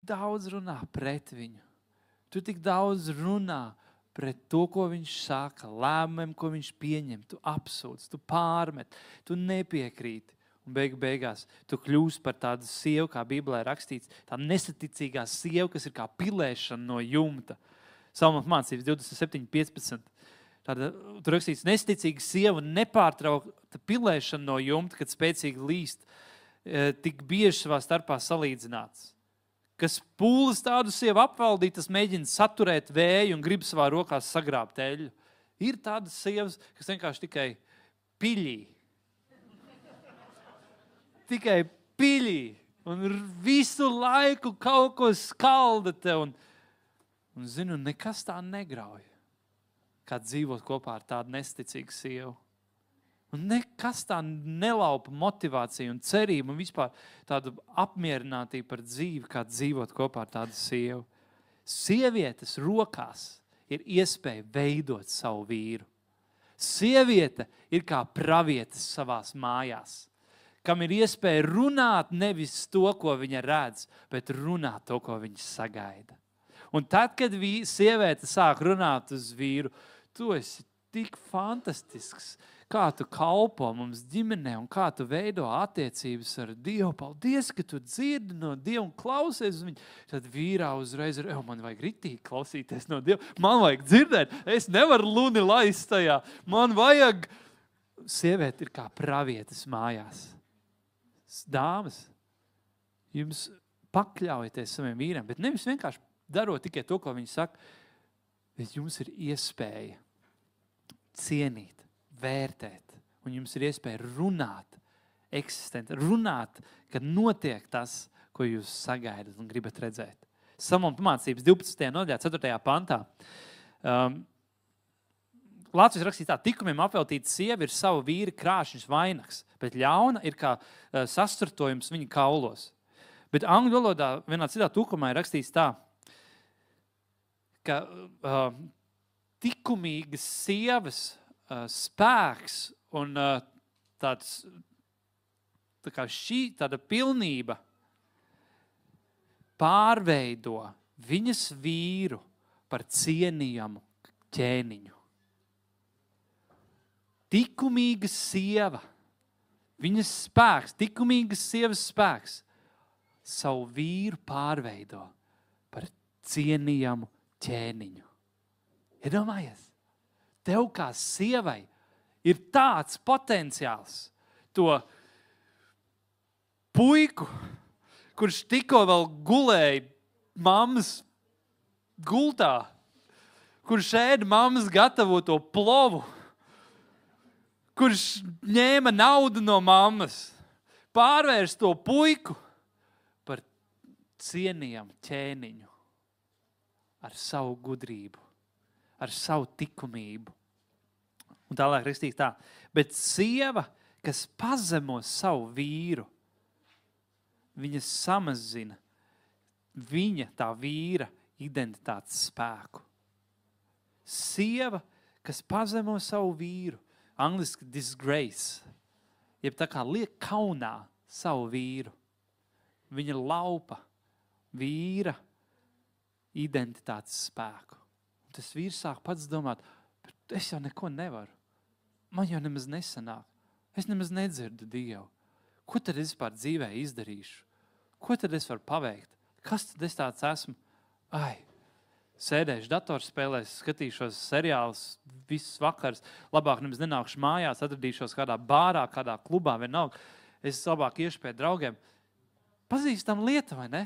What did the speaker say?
daudz runā pret viņu. Tu tik daudz runā pret to, ko viņš saka, lēmumiem, ko viņš pieņem. Tu apsūdz, tu pārmet, tu nepiekrīti. Un beigās tu kļūsi par tādu sievu, kā Bībelē rakstīts, tā nesaticīgā sieva, kas ir kā pilēšana no jumta. Salmos mācības 27:15. Tur rakstīts, nesaticīga sieva nepārtraukta pilēšana no jumta, kad spēcīgi līst, tik bieži savā starpā salīdzināts. Kas pūles tādu sievu apvaldīt, tas mēģina saturēt vēju un grib savā rokās sagrābt eļļu. Ir tādas sievas, kas vienkārši tikai piļī. Tikai piļī. Un visu laiku kaut ko skalda te. Un zinu, nekas tā negrauj. Kā dzīvot kopā ar tādu nesticīgu sievu. Un nekas tā nelaupa motivāciju un cerību un vispār tādu apmierinātību par dzīvi, kā dzīvot kopā ar tādu sievu. Sievietes rokās ir iespēja veidot savu vīru. Sieviete ir kā pravietis savās mājās, kam ir iespēja runāt nevis to, ko viņa redz, bet runāt to, ko viņa sagaida. Un tad, kad sieviete sāk runāt uz vīru, tu esi tik fantastisks, kā tu kalpo mums ģimenē un kā tu veido attiecības ar Dievu. Paldies, ka tu dzirdi no Dieva un klausies uz viņu. Tad vīrā uzreiz ir, man vajag ritīgi klausīties no Dieva. Man vajag dzirdēt, es nevaru luni laist tajā. Man vajag... Sieviete ir kā pravietis mājās. Dāmas, jums pakļaujieties saviem vīriem, bet nevis vienkārši darot tikai to, ko viņi saka, bet jums ir iespēja cienīt, vērtēt, un jums ir iespēja runāt, runāt, kad notiek tas, ko jūs sagaidat un gribat redzēt. Salmu pamācības 12. nodaļā, 4. pantā. Lācijas rakstīts tā, tikumiem apveltīta sieva ir savu vīri krāšņs vainags, bet ļauna ir kā sastartojums viņa kaulos. Bet angļu valodā vienā citā tūkumā ir rakstīts tā, ka tikumīgas sievas spēks un tāda pilnība pārveido viņas vīru par cienījamu ķēniņu. Tikumīga sieva, viņas spēks, tikumīgas sievas spēks, savu vīru pārveido par cienījamu ķēniņu. Iedomājies, tev kā sievai ir tāds potenciāls to puiku, kurš tikko vēl gulēja mammas gultā, kurš ēda mammas gatavoto plovu, kurš ņēma naudu no mammas, pārvērst to puiku par cienījamu ķēniņu ar savu gudrību, ar savu tikumību. Un tālāk rakstīts tā, bet sieva, kas pazemo savu vīru, viņa samazina viņa, tā vīra, identitātes spēku. Sieva, kas pazemo savu vīru, angliski disgrace, jeb tā kā liek kaunā savu vīru. Viņa laupa vīra identitātes spēku. Un tas vīrs sāk pats domāt, bet es jau neko nevaru. Man jau nemaz nesanāk. Es nemaz nedzirdu Dievu. Ko tad es vispār dzīvē izdarīšu? Ko tad es varu paveikt? Kas tad es tāds esmu? Sēdēšu datorspēlēs, skatīšos seriālus visus vakars, labāk nemaz nenākšu mājās, atradīšos kādā bārā, kādā klubā, vienalga. Es labāk iešu pie draugiem. Pazīstam lieta, vai ne?